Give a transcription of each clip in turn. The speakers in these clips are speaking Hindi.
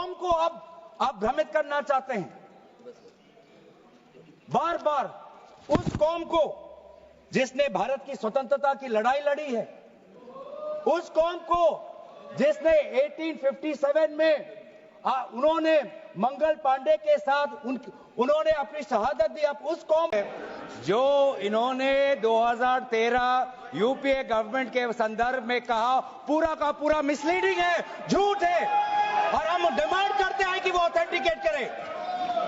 कौम को अब आप भ्रमित करना चाहते हैं। बार बार उस कौम को जिसने भारत की स्वतंत्रता की लड़ाई लड़ी है, उस कौम को जिसने 1857 में उन्होंने मंगल पांडे के साथ उन्होंने अपनी शहादत दी। अब उस कौम जो इन्होंने 2013 यूपीए गवर्नमेंट के संदर्भ में कहा, पूरा का पूरा मिसलीडिंग है, झूठ है, और हम डिमांड करते हैं कि वो ऑथेंटिकेट करें।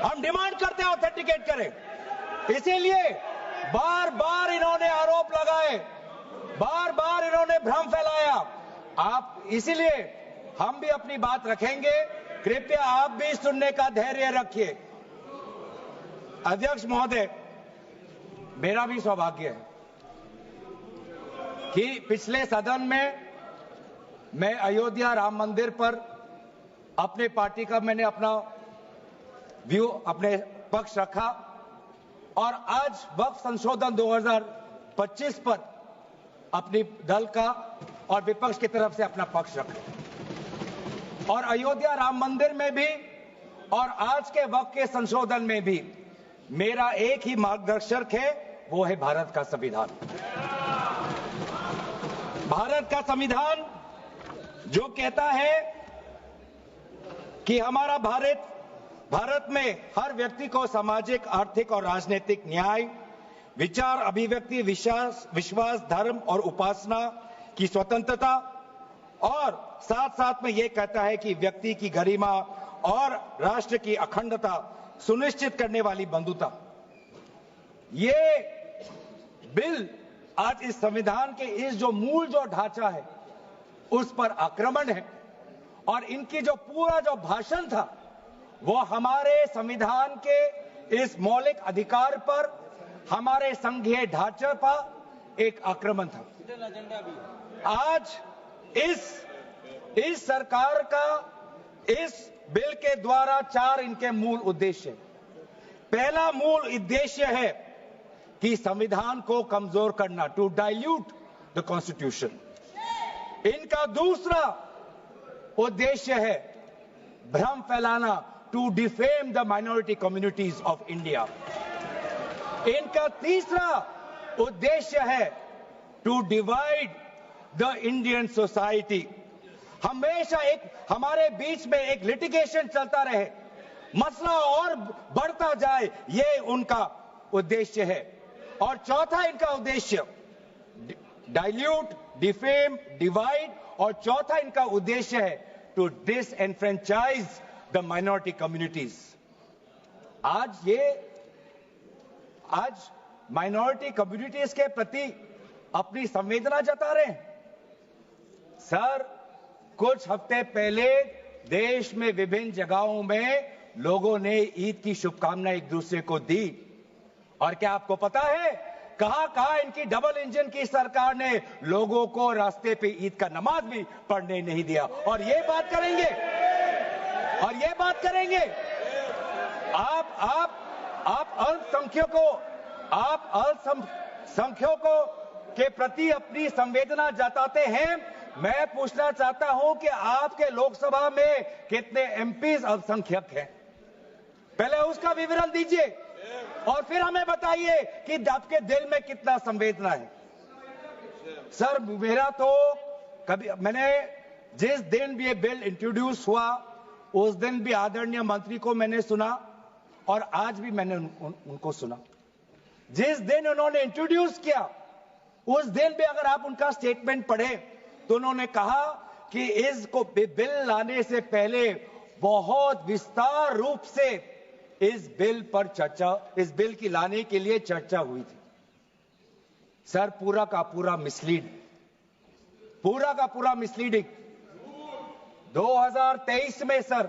हम डिमांड करते हैं ऑथेंटिकेट करें। इसीलिए बार बार इन्होंने आरोप लगाए, बार बार इन्होंने भ्रम फैलाया। आप इसीलिए हम भी अपनी बात रखेंगे, कृपया आप भी सुनने का धैर्य रखिए। अध्यक्ष महोदय, मेरा भी सौभाग्य है कि पिछले सदन में मैं अयोध्या राम मंदिर पर अपने पार्टी का मैंने अपना व्यू, अपने पक्ष रखा, और आज वक्फ संशोधन 2025 पर अपनी दल का और विपक्ष की तरफ से अपना पक्ष रखा। और अयोध्या राम मंदिर में भी और आज के वक्फ के संशोधन में भी मेरा एक ही मार्गदर्शक है, वो है भारत का संविधान। भारत का संविधान जो कहता है कि हमारा भारत में हर व्यक्ति को सामाजिक, आर्थिक और राजनीतिक न्याय, विचार, अभिव्यक्ति, विश्वास, धर्म और उपासना की स्वतंत्रता, और साथ साथ में यह कहता है कि व्यक्ति की गरिमा और राष्ट्र की अखंडता सुनिश्चित करने वाली बंधुता। ये बिल आज इस संविधान के इस जो मूल जो ढांचा है उस पर आक्रमण है, और इनकी जो पूरा जो भाषण था वो हमारे संविधान के इस मौलिक अधिकार पर, हमारे संघीय ढांचे पर एक आक्रमण था। आज इस सरकार का इस बिल के द्वारा 4 इनके मूल उद्देश्य। पहला मूल उद्देश्य है कि संविधान को कमजोर करना, टू डाइल्यूट द कॉन्स्टिट्यूशन। इनका दूसरा उद्देश्य है भ्रम फैलाना, to defame the minority communities of India. इनका तीसरा उद्देश्य है to divide the Indian society. हमेशा एक हमारे बीच में एक लिटिगेशन चलता रहे, मसला और बढ़ता जाए, ये उनका उद्देश्य है। और चौथा इनका उद्देश्य डाइल्यूट, डिफेम, डिवाइड, और चौथा इनका उद्देश्य है to disenfranchise the minority communities. आज माइनॉरिटी कम्युनिटीज के प्रति अपनी संवेदना जता रहे हैं। सर, कुछ हफ्ते पहले देश में विभिन्न जगहों में लोगों ने ईद की शुभकामनाएं एक दूसरे को दी, और क्या आपको पता है कहां इनकी डबल इंजन की सरकार ने लोगों को रास्ते पे ईद का नमाज भी पढ़ने नहीं दिया। और ये बात करेंगे आप अल्पसंख्यकों के प्रति अपनी संवेदना जताते हैं। मैं पूछना चाहता हूं कि आपके लोकसभा में कितने एमपीज अल्पसंख्यक हैं? पहले उसका विवरण दीजिए और फिर हमें बताइए कि आपके दिल में कितना संवेदना है। सर, मेरा तो मैंने जिस दिन भी ये बिल इंट्रोड्यूस हुआ उस दिन भी आदरणीय मंत्री को मैंने सुना, और आज भी मैंने उनको सुना। जिस दिन उन्होंने इंट्रोड्यूस किया उस दिन भी अगर आप उनका स्टेटमेंट पढ़े तो उन्होंने कहा कि इसको बिल लाने से पहले बहुत विस्तार रूप से इस बिल की लाने के लिए चर्चा हुई थी। सर, पूरा का पूरा मिसलीडिंग। 2023 में सर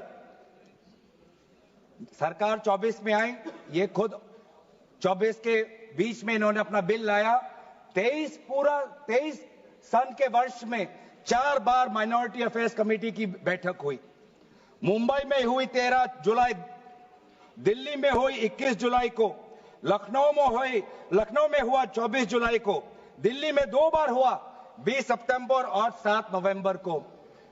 सरकार 24 में आई, ये खुद 24 के बीच में इन्होंने अपना बिल लाया। 23 सन के वर्ष में 4 बार माइनॉरिटी अफेयर्स कमेटी की बैठक हुई। मुंबई में हुई 13 जुलाई, दिल्ली में हुई 21 जुलाई को, लखनऊ में हुआ 24 जुलाई को, दिल्ली में 2 बार हुआ 20 सितंबर और 7 नवंबर को।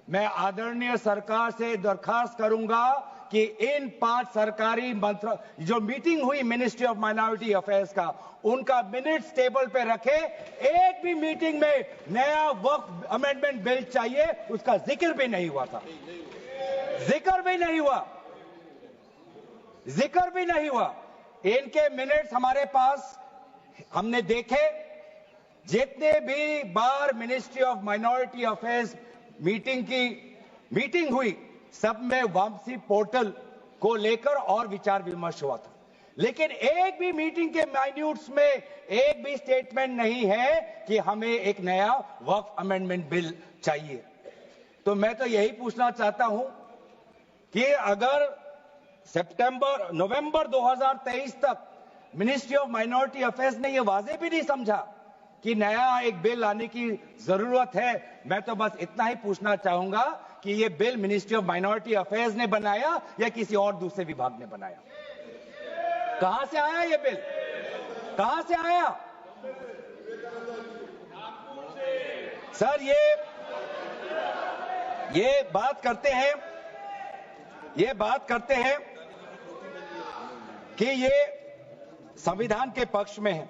मैं आदरणीय सरकार से दरखास्त करूंगा कि इन 5 सरकारी मंत्र जो मीटिंग हुई मिनिस्ट्री ऑफ माइनॉरिटी अफेयर्स का, उनका मिनट्स टेबल पे रखे। एक भी मीटिंग में नया वक्फ अमेंडमेंट बिल चाहिए उसका जिक्र भी नहीं हुआ था, जिक्र भी नहीं हुआ, जिक्र भी नहीं हुआ। इनके मिनट्स हमारे पास, हमने देखे। जितने भी बार ministry of minority affairs meeting हुई, सब में वापसी पोर्टल को लेकर और विचार विमर्श हुआ था, लेकिन एक भी मीटिंग के माइन्यूट्स में एक भी स्टेटमेंट नहीं है कि हमें एक नया वक्फ अमेंडमेंट बिल चाहिए। तो मैं तो यही पूछना चाहता हूं कि अगर नवंबर 2023 तक मिनिस्ट्री ऑफ माइनॉरिटी अफेयर्स ने यह वाजे भी नहीं समझा कि नया एक बिल लाने की जरूरत है, मैं तो बस इतना ही पूछना चाहूंगा कि यह bill ministry of minority affairs ने बनाया या किसी और दूसरे विभाग ने बनाया? कहां से आया यह बिल, कहां से आया? सर ये बात करते हैं कि ये संविधान के पक्ष में है।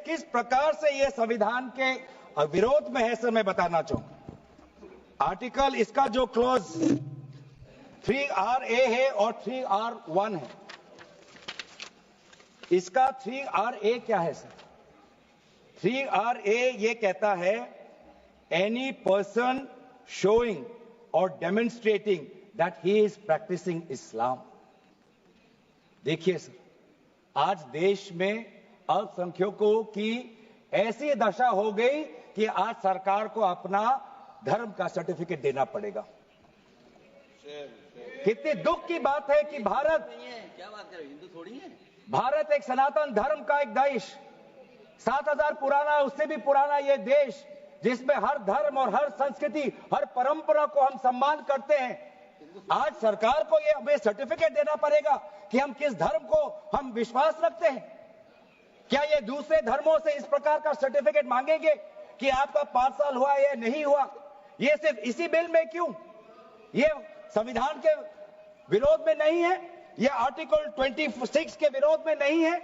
किस प्रकार से ये संविधान के विरोध में है सर, मैं बताना चाहूंगा। आर्टिकल, इसका जो क्लॉज 3RA है और 3R1 है, इसका 3RA क्या है सर? 3RA ये कहता है any person showing or demonstrating that he is practising Islam. देखिए सर, आज देश में अल्पसंख्यकों की ऐसी दशा हो गई कि आज सरकार को अपना धर्म का सर्टिफिकेट देना पड़ेगा। कितनी दुख की बात है कि भारत क्या बात कर रहे, हिंदू थोड़ी है। भारत एक सनातन धर्म का एक देश, 7000 पुराना, उससे भी पुराना ये देश, जिसमें हर धर्म और हर संस्कृति, हर परंपरा को हम सम्मान करते हैं। आज सरकार को ये हमें सर्टिफिकेट देना पड़ेगा कि हम किस धर्म को हम विश्वास रखते हैं। क्या ये दूसरे धर्मों से इस प्रकार का सर्टिफिकेट मांगेंगे कि आपका 5 साल हुआ या नहीं हुआ? ये सिर्फ इसी बिल में क्यों? ये संविधान के विरोध में नहीं है? ये आर्टिकल 26 के विरोध में नहीं है?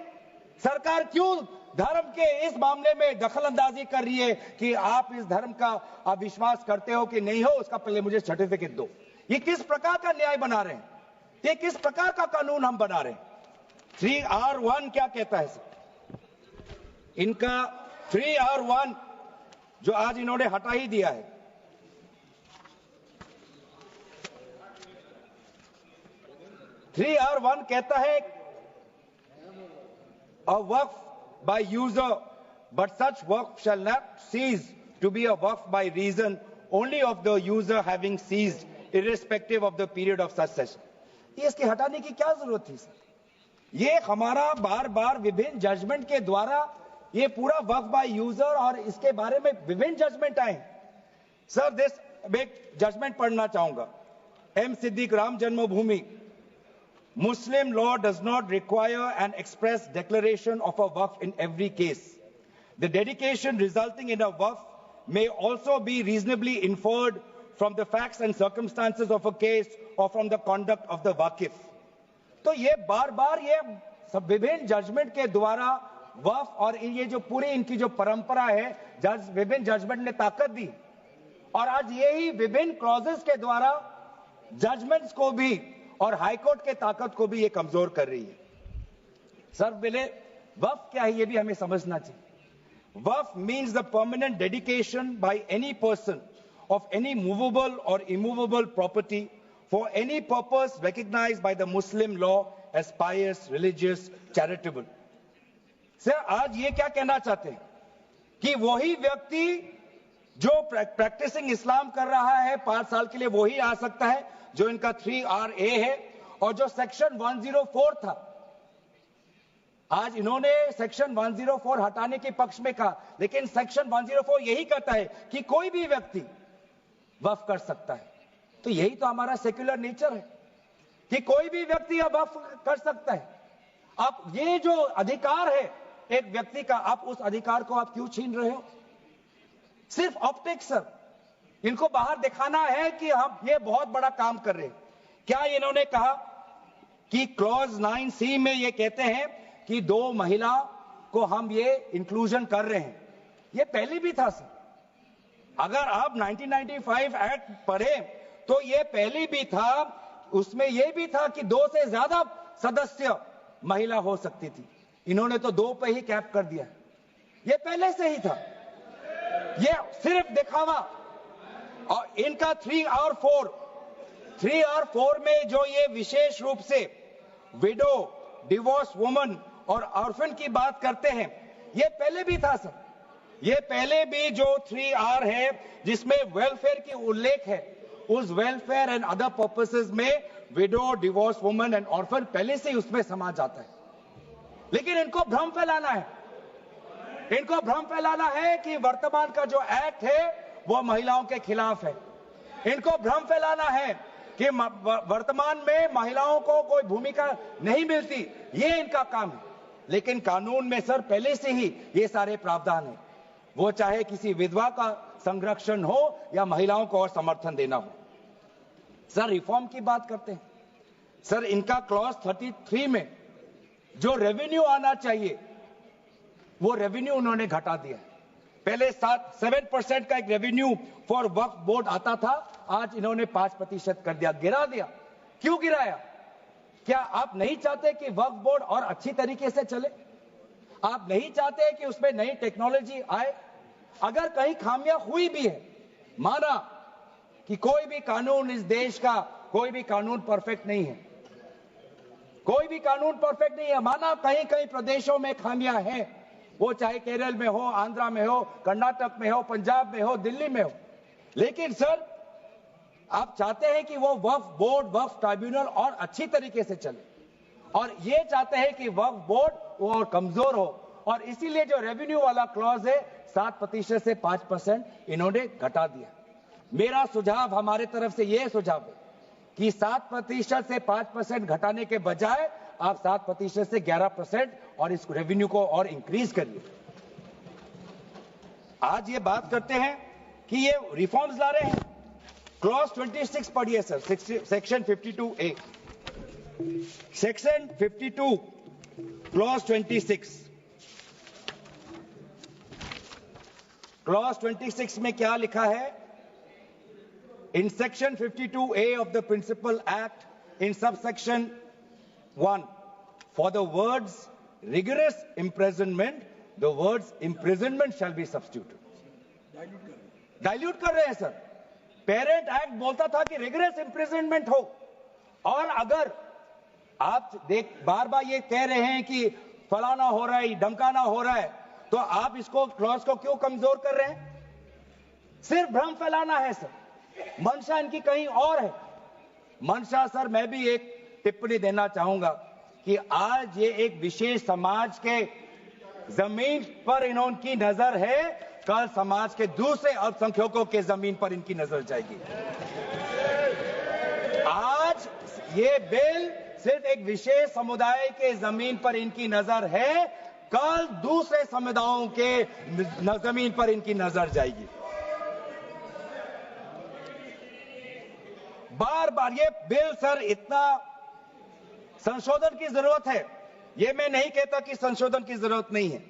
सरकार क्यों धर्म के इस मामले में दखल अंदाजी कर रही है कि आप इस धर्म का आप विश्वास करते हो कि नहीं हो, उसका पहले मुझे सर्टिफिकेट दो? ये किस प्रकार का न्याय बना रहे हैं? ये किस प्रकार का कानून हम बना रहे हैं? 3R1 क्या कहता है सर? इनका 3R1 जो आज इन्होंने हटा ही दिया है, (3R1) कहता है a work by user, but such work shall not cease to be a work by reason only of the user having ceased, irrespective of the period of such session. ये इसके हटाने की क्या जरूरत थी सर? ये हमारा बार बार विभिन्न जजमेंट के द्वारा ये पूरा वर्क बाय यूजर और इसके बारे में विभिन्न जजमेंट आए सर। दिस एक जजमेंट पढ़ना चाहूंगा। M. Siddiq, Ram Janmabhoomi, Muslim law does not require an express declaration of a waqf in every case. The dedication resulting in a waqf may also be reasonably inferred from the facts and circumstances of a case or from the conduct of the waqif. तो ये बार बार ये सब विभिन्न जजमेंट के द्वारा वक्फ और ये जो पूरी इनकी जो परंपरा है, विभिन्न जजमेंट ने ताकत दी, और आज यही विभिन्न क्लॉजेस के द्वारा जजमेंट्स को भी और हाईकोर्ट के ताकत को भी ये कमजोर कर रही है। सर पहले वक्फ क्या है ये भी हमें समझना चाहिए। Waqf means the permanent dedication by any person of any movable or immovable property for any purpose recognized by the Muslim law as pious, religious, charitable. Sir आज ये क्या कहना चाहते हैं कि वही व्यक्ति जो प्रैक्टिसिंग इस्लाम कर रहा है 5 साल के लिए वही आ सकता है, जो इनका 3RA है, और जो सेक्शन 104 था, आज इन्होंने सेक्शन 104 हटाने के पक्ष में कहा, लेकिन सेक्शन 104 यही कहता है कि कोई भी व्यक्ति वक्फ कर सकता है। तो यही तो हमारा सेक्युलर नेचर है कि कोई भी व्यक्ति अब वक्फ कर सकता है। अब ये जो अधिकार है एक व्यक्ति का, आप उस अधिकार को आप क्यों छीन रहे हो? सिर्फ ऑप्टिक्स सर, इनको बाहर दिखाना है कि हम ये बहुत बड़ा काम कर रहे हैं। क्या इन्होंने कहा कि क्लॉज 9C में ये कहते हैं कि 2 महिला को हम ये इंक्लूजन कर रहे हैं? ये पहले भी था सर। अगर आप 1995 एक्ट पढ़े तो ये पहले भी था, उसमें ये भी था कि 2 से ज्यादा सदस्य महिला हो सकती थी। इन्होंने तो 2 पे ही कैप कर दिया। ये पहले से ही था, ये सिर्फ दिखावा। और इनका 3 और 4 में जो ये विशेष रूप से विडो, डिवोर्स वुमन और ऑर्फन की बात करते हैं, ये पहले भी था सर। ये पहले भी जो 3R है जिसमें वेलफेयर की उल्लेख है, उस वेलफेयर एंड अदर पर्पसेस में window, divorce woman and orphan पहले से ही उसमें समा जाता है। लेकिन इनको भ्रम फैलाना है, इनको भ्रम फैलाना है कि वर्तमान का जो एक्ट है वो महिलाओं के खिलाफ है। इनको भ्रम फैलाना है कि वर्तमान में महिलाओं को कोई भूमिका नहीं मिलती, ये इनका काम है। लेकिन कानून में सर पहले से ही ये सारे प्रावधान है, वो चाहे किसी विधवा का संरक्षण हो या महिलाओं को और समर्थन देना हो। सर रिफॉर्म की बात करते हैं, सर इनका क्लॉज 33 में जो रेवेन्यू आना चाहिए वो रेवेन्यू उन्होंने घटा दिया। पहले 7% का एक रेवेन्यू फॉर वक्फ बोर्ड आता था, आज इन्होंने 5% कर दिया, गिरा दिया। क्यों गिराया? क्या आप नहीं चाहते कि वक्फ बोर्ड और अच्छी तरीके से चले? आप नहीं चाहते कि उसमें नई टेक्नोलॉजी आए? अगर कहीं खामियां हुई भी है, माना कि कोई भी कानून इस देश का, कोई भी कानून परफेक्ट नहीं है, कोई भी कानून परफेक्ट नहीं है, माना कहीं कहीं प्रदेशों में खामियां हैं, वो चाहे केरल में हो, आंध्रा में हो, कर्नाटक में हो, पंजाब में हो, दिल्ली में हो। लेकिन सर आप चाहते हैं कि वो वक्फ बोर्ड, वक्फ ट्राइब्यूनल और अच्छी तरीके से चले, और ये चाहते हैं कि वक्फ बोर्ड वो और कमजोर हो, और इसीलिए जो रेवेन्यू वाला क्लॉज है 7% से 5% इन्होंने घटा दिया। मेरा सुझाव, हमारे तरफ से ये सुझाव है कि 7% से 5% घटाने के बजाय आप 7% से 11% और इस रेवेन्यू को और इंक्रीज करिए। आज ये बात करते हैं कि ये रिफॉर्म्स ला रहे हैं। क्लॉज 26 पढ़िए sir, section 52A, section 52 clause 26। Clause 26 में क्या लिखा है? In section 52A of the Principal Act, in subsection 1, for the words rigorous imprisonment, the words imprisonment shall be substituted. Dilute कर रहे हैं सर। पेरेंट एक्ट बोलता था कि रिगरस इम्प्रिजनमेंट हो, और अगर आप बार बार ये कह रहे हैं कि फलाना हो रहा है, धमकाना हो रहा है, तो आप इसको क्लॉज को क्यों कमजोर कर रहे हैं? सिर्फ भ्रम फैलाना है सर। मंशा इनकी कहीं और है। मंशा सर, मैं भी एक टिप्पणी देना चाहूंगा कि आज ये एक विशेष समाज के जमीन पर इनकी नजर है, कल समाज के दूसरे अल्पसंख्यकों के जमीन पर इनकी नजर जाएगी। आज ये बिल सिर्फ एक विशेष समुदाय के जमीन पर इनकी नजर है, कल दूसरे समुदायों के जमीन पर इनकी नजर जाएगी। बार बार ये बिल सर, इतना संशोधन की जरूरत है, ये मैं नहीं कहता कि संशोधन की जरूरत नहीं है।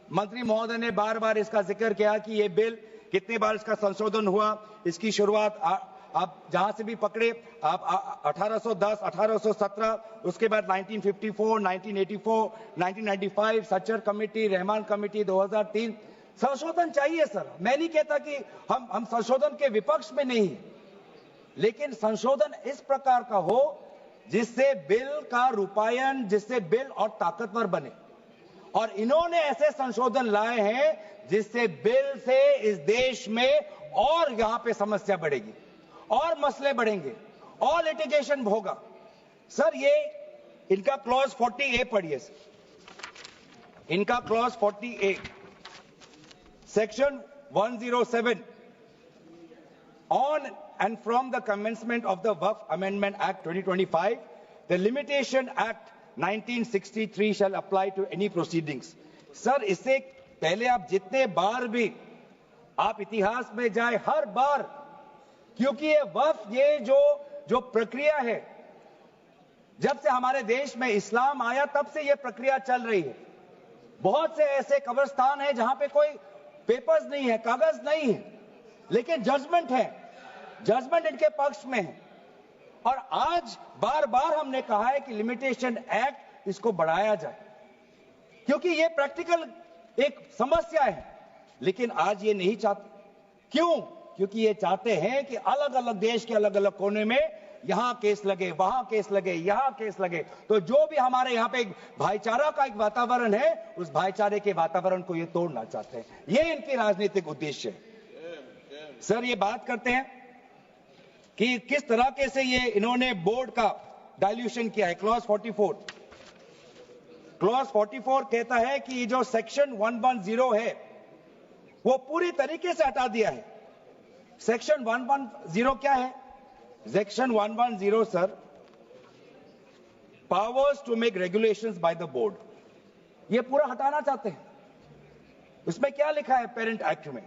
मंत्री महोदय ने बार बार इसका जिक्र किया कि ये बिल कितनी बार इसका संशोधन हुआ। इसकी शुरुआत आप जहां से भी पकड़े, आप 1810, 1817, उसके बाद 1954, 1984, 1995, सच्चर कमेटी, रहमान कमेटी 2003। संशोधन चाहिए सर, मैं नहीं कहता कि हम संशोधन के विपक्ष में नहीं, लेकिन संशोधन इस प्रकार का हो जिससे बिल का रूपायन, जिससे बिल और ताकतवर बने। और इन्होंने ऐसे संशोधन लाए हैं जिससे बिल से इस देश में और यहां पे समस्या बढ़ेगी, और मसले बढ़ेंगे, और लिटिगेशन होगा। सर ये इनका क्लॉज 40A पढ़िए सर। इनका clause 40A, section 107, on and from the commencement of the Waqf Amendment Act 2025, the Limitation Act 1963 shall apply to any proceedings. Sir इससे पहले आप जितने बार भी आप इतिहास में जाए, हर बार क्योंकि ये वक्फ, ये जो प्रक्रिया है, जब से हमारे देश में इस्लाम आया तब से ये प्रक्रिया चल रही है। बहुत से ऐसे कब्रिस्तान हैं जहां पे कोई पेपर्स नहीं है, कागज नहीं है, लेकिन जजमेंट है, जजमेंट इनके पक्ष में है। और आज बार बार हमने कहा है कि लिमिटेशन एक्ट इसको बढ़ाया जाए, क्योंकि ये प्रैक्टिकल एक समस्या है। लेकिन आज ये नहीं चाहते। क्यों? क्योंकि ये चाहते हैं कि अलग अलग देश के अलग अलग कोने में यहां केस लगे, वहां केस लगे, यहां केस लगे। तो जो भी हमारे यहां पे एक भाईचारा का एक वातावरण है, उस भाईचारे के वातावरण को ये तोड़ना चाहते हैं। ये इनकी राजनीतिक उद्देश्य है। सर, ये बात करते हैं कि किस तरह से ये इन्होंने बोर्ड का डाइल्यूशन किया है। क्लॉज 44, क्लॉज 44 कहता है कि जो सेक्शन 110 है वो पूरी तरीके से हटा दिया है। सेक्शन 110 क्या है? Section 110 sir, powers to make regulations by the board, ये पूरा हटाना चाहते हैं। उसमें क्या लिखा है पेरेंट एक्ट में?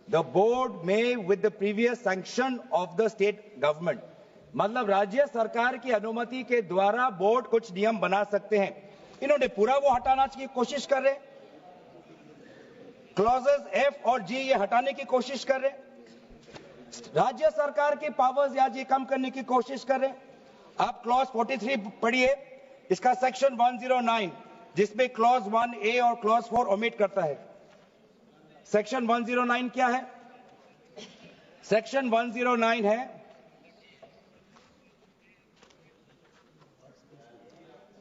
द बोर्ड में with the previous sanction of the state government, मतलब राज्य सरकार की अनुमति के द्वारा बोर्ड कुछ नियम बना सकते हैं। इन्होंने पूरा वो हटाना की कोशिश कर रहे हैं। क्लॉजेस एफ और जी ये हटाने की कोशिश कर रहे हैं। राज्य सरकार की पावर्स या जी कम करने की कोशिश कर रहे हैं। आप क्लॉज 43 पढ़िए, इसका सेक्शन 109, जिसमें क्लॉज 1A और क्लॉज 4 ओमिट करता है। सेक्शन 109 क्या है? सेक्शन 109 है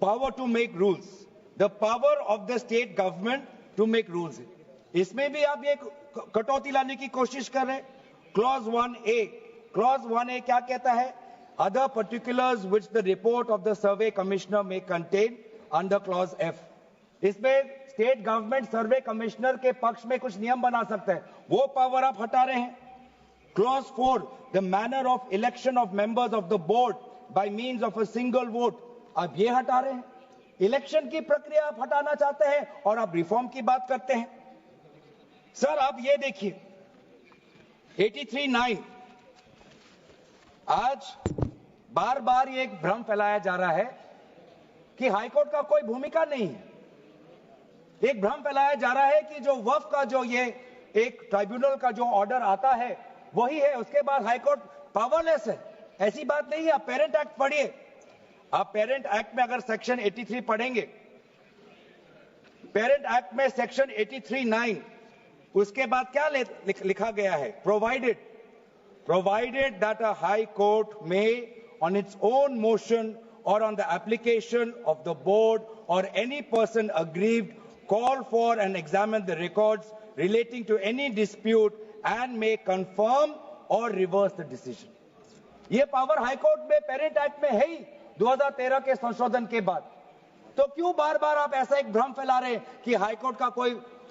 power to make rules, the power of the state government to make rules. इसमें भी आप ये कटौती लाने की कोशिश कर रहे हैं। क्लॉज 1A, क्लॉज 1A क्या कहता है? Other particulars which the report of the survey commissioner में कंटेन अंडर क्लॉज F। इसमें स्टेट गवर्नमेंट सर्वे कमिश्नर के पक्ष में कुछ नियम बना सकता है, वो पावर आप हटा रहे हैं। Clause 4, the manner of election of members of the board by means of a single vote, आप ये हटा रहे हैं। इलेक्शन की प्रक्रिया आप हटाना चाहते हैं और आप रिफॉर्म की बात करते हैं। सर, आप ये देखिए 83(9), आज बार बार ये एक भ्रम फैलाया जा रहा है कि हाईकोर्ट का कोई भूमिका नहीं है। एक भ्रम फैलाया जा रहा है कि जो वक्फ का जो ये एक ट्राइब्यूनल का जो ऑर्डर आता है वही है, उसके बाद हाईकोर्ट पावरलेस है। ऐसी बात नहीं है। आप पेरेंट एक्ट पढ़िए। आप पेरेंट एक्ट में अगर सेक्शन 83 पढ़ेंगे, पेरेंट एक्ट में सेक्शन 83(9), उसके बाद क्या लिखा गया है? provided that a high court may on its own motion or on the application of the board or any person aggrieved call for and examine the records relating to any dispute and may confirm or reverse the decision। ये पावर हाई कोर्ट में पेरेंट एक्ट में है ही 2013 के संशोधन के बाद। तो क्यों बार बार आप ऐसा एक भ्रम फैला रहे हैं कि हाई कोर्ट का कोई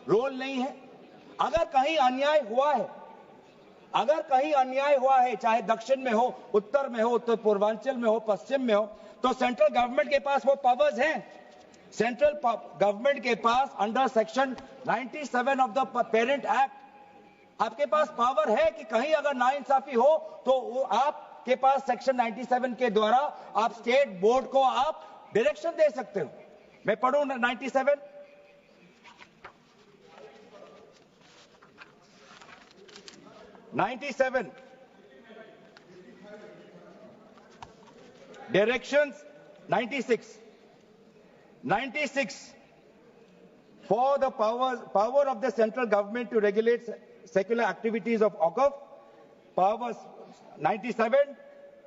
रोल नहीं है? अगर कहीं अन्याय हुआ है, अगर कहीं अन्याय हुआ है, चाहे दक्षिण में हो, उत्तर में हो, उत्तर पूर्वांचल में हो, पश्चिम में हो, तो सेंट्रल गवर्नमेंट के पास वो पावर्स हैं। सेंट्रल गवर्नमेंट के पास under section 97 of the parent act आपके पास पावर है कि कहीं अगर नाइंसाफी हो तो वो आपके पास सेक्शन 97 के द्वारा आप स्टेट बोर्ड को आप डायरेक्शन दे सकते हो। मैं पढ़ूं 97, directions 96 for the power of the central government to regulate secular activities of OCF, powers 97,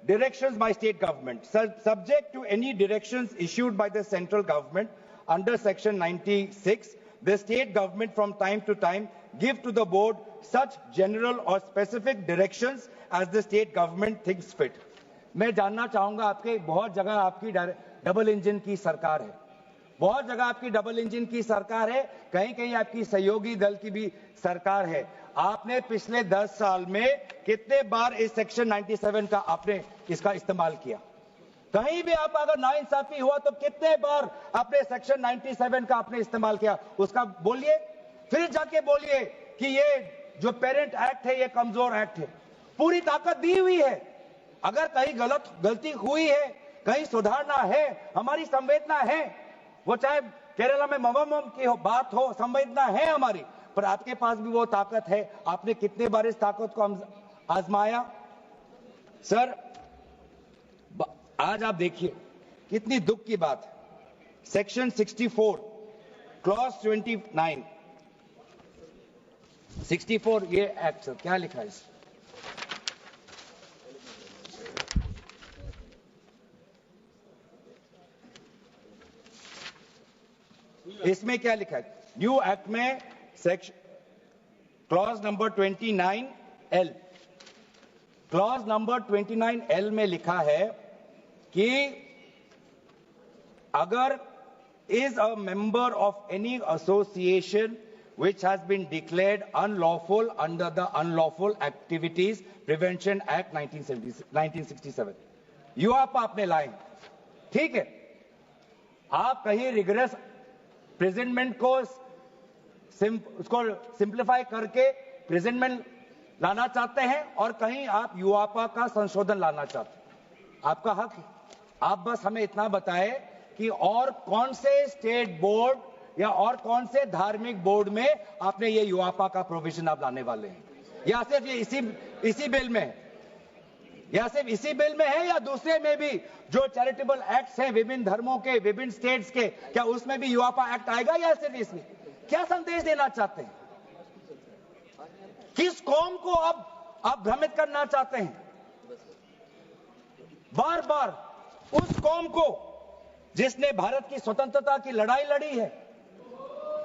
directions by state government subject to any directions issued by the central government under section 96, the state government from time to time give to the board such general or specific directions as the state government thinks fit। मैं जानना चाहूंगा, आपके बहुत जगह आपकी डबल इंजन की सरकार है, बहुत जगह आपकी डबल इंजन की सरकार है, कहीं कहीं आपकी सहयोगी दल की भी सरकार है। आपने पिछले 10 साल में कितने बार इस सेक्शन 97 का आपने इसका इस्तेमाल किया? कहीं भी आप अगर नाइंसाफी हुआ तो कितने बार आपने सेक्शन 97 का आपने इस्तेमाल किया? उसका बोलिए, फिर जाके बोलिए कि ये जो पेरेंट एक्ट है ये कमजोर एक्ट है। पूरी ताकत दी हुई है। अगर कहीं गलती हुई है, कहीं सुधारना है, हमारी संवेदना है, वो चाहे केरला में मवम की बात हो, संवेदना है हमारी, पर आपके पास भी वो ताकत है। आपने कितने बार इस ताकत को आजमाया? सर, आज आप देखिए कितनी दुख की बात है। सेक्शन 64 क्लॉज 29 64 ये एक्ट सर क्या लिखा है इसमें क्या लिखा है? न्यू एक्ट में section clause number 29L, clause number 29L में लिखा है कि अगर is a member of any association which has been declared unlawful under the Unlawful Activities Prevention Act 1967, यूआपा आपने लाए, ठीक है। आप कहीं रिगरस प्रेजेंटमेंट को उसको सिंप्लीफाई करके प्रेजेंटमेंट लाना चाहते हैं और कहीं आप यूआपा का संशोधन लाना चाहते हैं, आपका हक है। आप बस हमें इतना बताएं कि और कौन से स्टेट बोर्ड या और कौन से धार्मिक बोर्ड में आपने ये यूआपा का प्रोविजन आप लाने वाले हैं, या सिर्फ ये इसी बिल में है, या सिर्फ इसी बिल में है, या दूसरे में भी जो चैरिटेबल एक्ट्स हैं विभिन्न धर्मों के, विभिन्न स्टेट्स के, क्या उसमें भी यूआपा एक्ट आएगा या सिर्फ इसमें? क्या संदेश देना चाहते हैं? किस कौम को अब आप भ्रमित करना चाहते हैं? बार बार उस कौम को जिसने भारत की स्वतंत्रता की लड़ाई लड़ी है,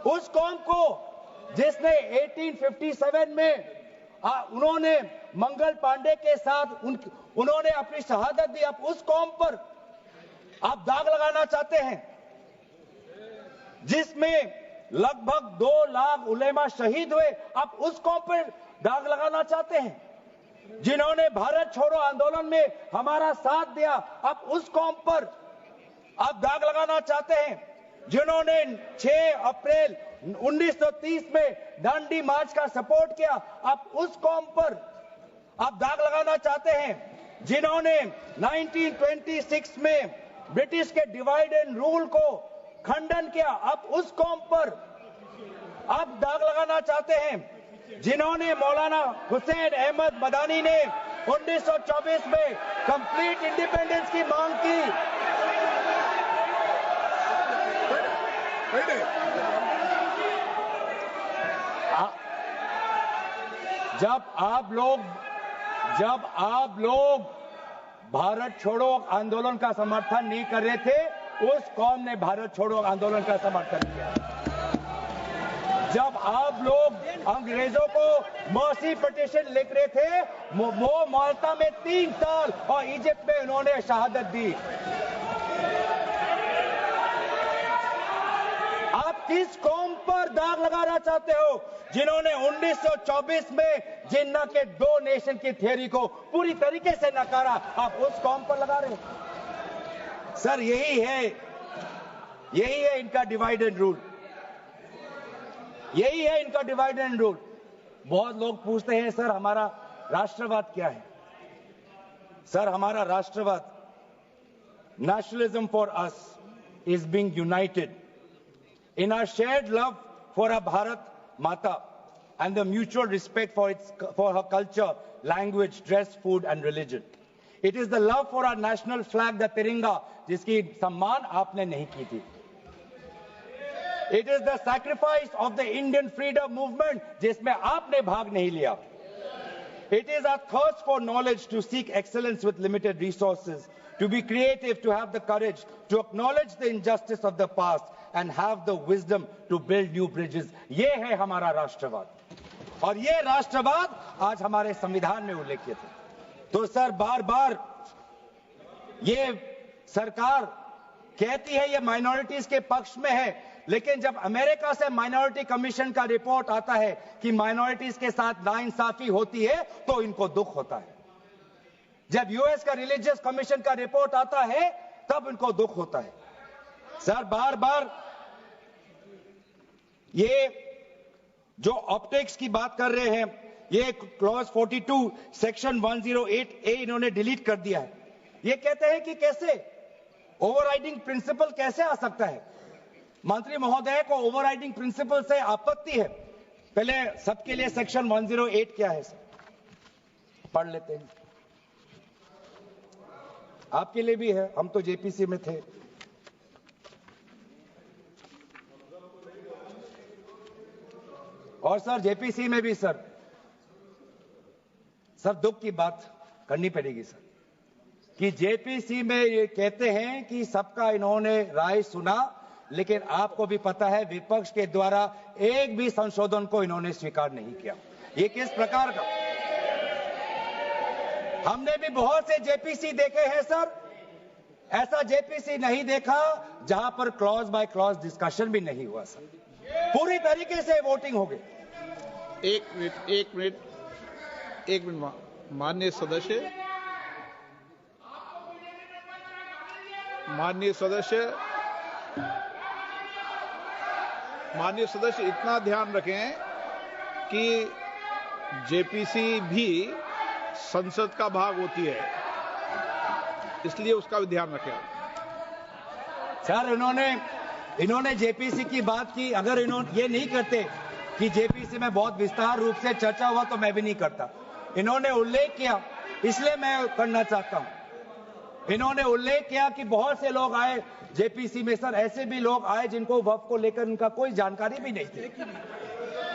उस कौम को जिसने 1857 में उन्होंने मंगल पांडे के साथ उन्होंने अपनी शहादत दी, अब उस कौम पर आप दाग लगाना चाहते हैं जिसमें लगभग 2 लाख उलेमा शहीद हुए, आप उस कौम पर दाग लगाना चाहते हैं जिन्होंने भारत छोड़ो आंदोलन में हमारा साथ दिया, आप उस कौम पर आप दाग लगाना चाहते हैं जिन्होंने 6 अप्रैल 1930 में दांडी मार्च का सपोर्ट किया, आप उस कौम पर आप दाग लगाना चाहते हैं जिन्होंने 1926 में ब्रिटिश के डिवाइड एंड रूल को खंडन किया, आप उस कौम पर आप दाग लगाना चाहते हैं जिन्होंने मौलाना हुसैन अहमद मदानी ने 1924 में कंप्लीट इंडिपेंडेंस की मांग की। जब आप लोग भारत छोड़ो आंदोलन का समर्थन नहीं कर रहे थे, उस कौम ने भारत छोड़ो आंदोलन का समर्थन किया। जब आप लोग अंग्रेजों को मर्सी पिटीशन लिख रहे थे, वो माल्टा में 3 साल और इजिप्ट में उन्होंने शहादत दी। आप किस कौम पर दाग लगाना चाहते हो जिन्होंने 1924 में जिन्ना के 2 नेशन की थियरी को पूरी तरीके से नकारा, आप उस कौम पर लगा रहे हो? सर यही है इनका डिवाइड एंड रूल, यही है इनका डिवाइड एंड रूल। बहुत लोग पूछते हैं सर हमारा राष्ट्रवाद क्या है? सर हमारा राष्ट्रवाद, nationalism for us is being United in our shared love for our Bharat Mata and the mutual respect for her culture, language, dress, food and religion. It is the love for our national flag, the Tiringa, जिसकी सम्मान आपने नहीं की थी. It is the sacrifice of the Indian freedom movement, जिसमें आपने भाग नहीं लिया. It is our thirst for knowledge to seek excellence with limited resources, to be creative, to have the courage, to acknowledge the injustice of the past and have the wisdom to build new bridges. ये है हमारा राष्ट्रवाद, और ये राष्ट्रवाद आज हमारे संविधान में उल्लेखित है. तो सर बार बार ये सरकार कहती है ये माइनॉरिटीज के पक्ष में है, लेकिन जब अमेरिका से माइनॉरिटी कमीशन का रिपोर्ट आता है कि माइनॉरिटीज के साथ नाइंसाफी होती है तो इनको दुख होता है. जब यूएस का रिलीजियस कमीशन का रिपोर्ट आता है तब इनको दुख होता है. सर बार बार ये जो ऑप्टिक्स की बात कर रहे हैं ये क्लॉज 42 सेक्शन 108A इन्होंने डिलीट कर दिया है। ये कहते हैं कि कैसे ओवरराइडिंग प्रिंसिपल कैसे आ सकता है। मंत्री महोदय को ओवरराइडिंग प्रिंसिपल से आपत्ति है। पहले सबके लिए सेक्शन 108 क्या है पढ़ लेते हैं। आपके लिए भी है, हम तो जेपीसी में थे। और सर जेपीसी में भी सर दुख की बात करनी पड़ेगी सर कि जेपीसी में ये कहते हैं कि सबका इन्होंने राय सुना, लेकिन आपको भी पता है विपक्ष के द्वारा एक भी संशोधन को इन्होंने स्वीकार नहीं किया। ये किस प्रकार का, हमने भी बहुत से जेपीसी देखे हैं सर, ऐसा जेपीसी नहीं देखा जहां पर क्लॉज बाय क्लॉज डिस्कशन भी नहीं हुआ सर, पूरी तरीके से वोटिंग हो गई। एक मिनट माननीय सदस्य इतना ध्यान रखें कि जेपीसी भी संसद का भाग होती है, इसलिए उसका भी ध्यान रखें। सर इन्होंने जेपीसी की बात की, अगर इन्होंने ये नहीं करते कि जेपीसी में बहुत विस्तार रूप से चर्चा हुआ तो मैं भी नहीं करता। इन्होंने उल्लेख किया, इसलिए मैं करना चाहता हूं। इन्होंने उल्लेख किया कि बहुत से लोग आए जेपीसी में सर, ऐसे भी लोग आए जिनको वक्फ को लेकर उनका कोई जानकारी भी नहीं थी,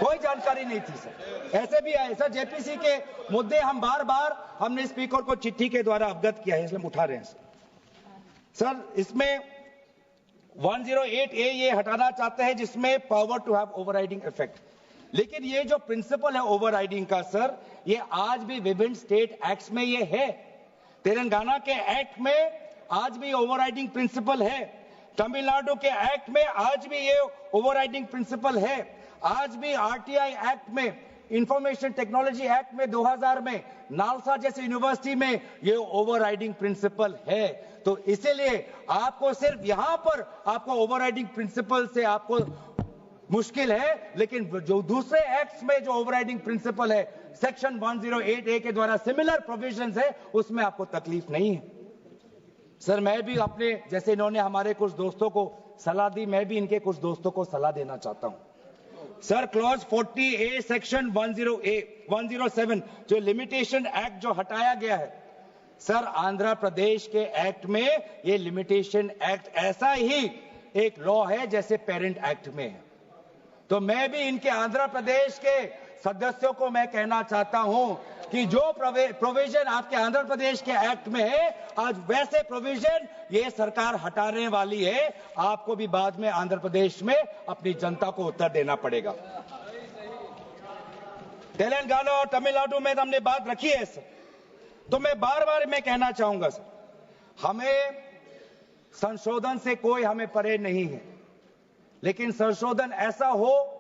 कोई जानकारी नहीं थी सर, ऐसे भी आए सर। जेपीसी के मुद्दे हम बार बार हमने स्पीकर को चिट्ठी के द्वारा अवगत किया है, इसलिए हम उठा रहे हैं सर। इसमें 108A ये हटाना चाहते हैं जिसमें power to have overriding effect, लेकिन ये जो प्रिंसिपल है ओवरराइडिंग का सर, ये आज भी विभिन्न स्टेट एक्ट्स में ये है। तेलंगाना के एक्ट में आज भी ओवरराइडिंग प्रिंसिपल है, तमिलनाडु के एक्ट में आज भी ये ओवरराइडिंग प्रिंसिपल है, आज भी आरटीआई एक्ट में, इंफॉर्मेशन टेक्नोलॉजी एक्ट में 2000 में, नालसा जैसे यूनिवर्सिटी में ये ओवरराइडिंग प्रिंसिपल है। तो इसीलिए आपको सिर्फ यहां पर आपको ओवरराइडिंग प्रिंसिपल से आपको मुश्किल है, लेकिन जो दूसरे एक्ट्स में जो ओवरराइडिंग प्रिंसिपल है सेक्शन 108A के द्वारा सिमिलर प्रोविजंस है, उसमें आपको तकलीफ नहीं है सर। मैं भी अपने जैसे इन्होंने हमारे कुछ दोस्तों को सलाह दी, मैं भी इनके कुछ दोस्तों को सलाह देना चाहता हूं सर। क्लॉज 40A सेक्शन 107 जो लिमिटेशन एक्ट जो हटाया गया है सर, आंध्र प्रदेश के एक्ट में ये लिमिटेशन एक्ट ऐसा ही एक लॉ है जैसे पेरेंट एक्ट में है। तो मैं भी इनके आंध्र प्रदेश के सदस्यों को मैं कहना चाहता हूं कि जो प्रोविजन आपके आंध्र प्रदेश के एक्ट में है, आज वैसे प्रोविजन ये सरकार हटाने वाली है। आपको भी बाद में आंध्र प्रदेश में अपनी जनता को उत्तर देना पड़ेगा। तेलंगाना और तमिलनाडु में हमने बात रखी है सर, तो मैं बार बार मैं कहना चाहूंगा सर, हमें संशोधन से कोई हमें परे नहीं है, लेकिन संशोधन ऐसा हो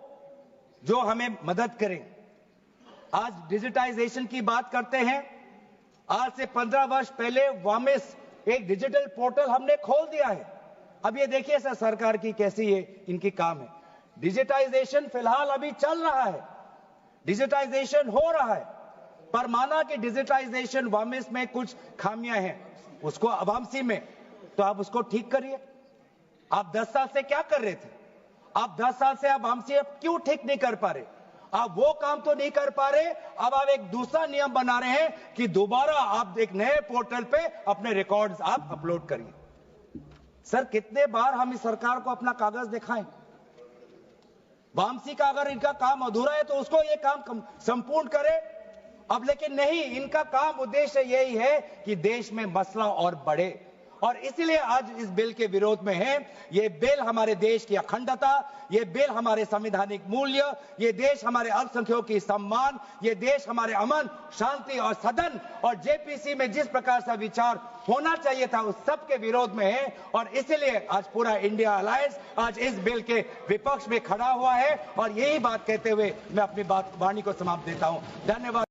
जो हमें मदद करे। आज डिजिटाइजेशन की बात करते हैं, आज से 15 वर्ष पहले वामिस एक डिजिटल पोर्टल हमने खोल दिया है। अब ये देखिए सर सरकार की कैसी ये इनकी काम है। डिजिटाइजेशन फिलहाल अभी चल रहा है, डिजिटाइजेशन हो रहा है, पर माना कि डिजिटाइजेशन वामिस में कुछ खामियां हैं, उसको वामसी में, तो आप उसको ठीक करिए। आप 10 साल से क्या कर रहे थे? आप 10 साल से आप हमसे क्यों ठीक नहीं कर पा रहे? आप वो काम तो नहीं कर पा रहे, अब आप एक दूसरा नियम बना रहे हैं कि दोबारा आप एक नए पोर्टल पे अपने रिकॉर्ड्स आप अपलोड करिए। सर कितने बार हम इस सरकार को अपना कागज दिखाएं? वामसी का अगर इनका काम अधूरा है तो उसको ये काम संपूर्ण करे। अब लेकिन नहीं, इनका काम उद्देश्य यही है कि देश में मसला और बढ़े, और इसलिए आज इस बिल के विरोध में है। ये बिल हमारे देश की अखंडता, ये बिल हमारे संवैधानिक मूल्य, ये देश हमारे अल्पसंख्यकों की सम्मान, ये देश हमारे अमन शांति और सदन और जेपीसी में जिस प्रकार से विचार होना चाहिए था उस सब के विरोध में है। और इसलिए आज पूरा इंडिया अलायंस आज इस बिल के विपक्ष में खड़ा हुआ है। और यही बात कहते हुए मैं अपनी वाणी को समाप्त देता हूं। धन्यवाद।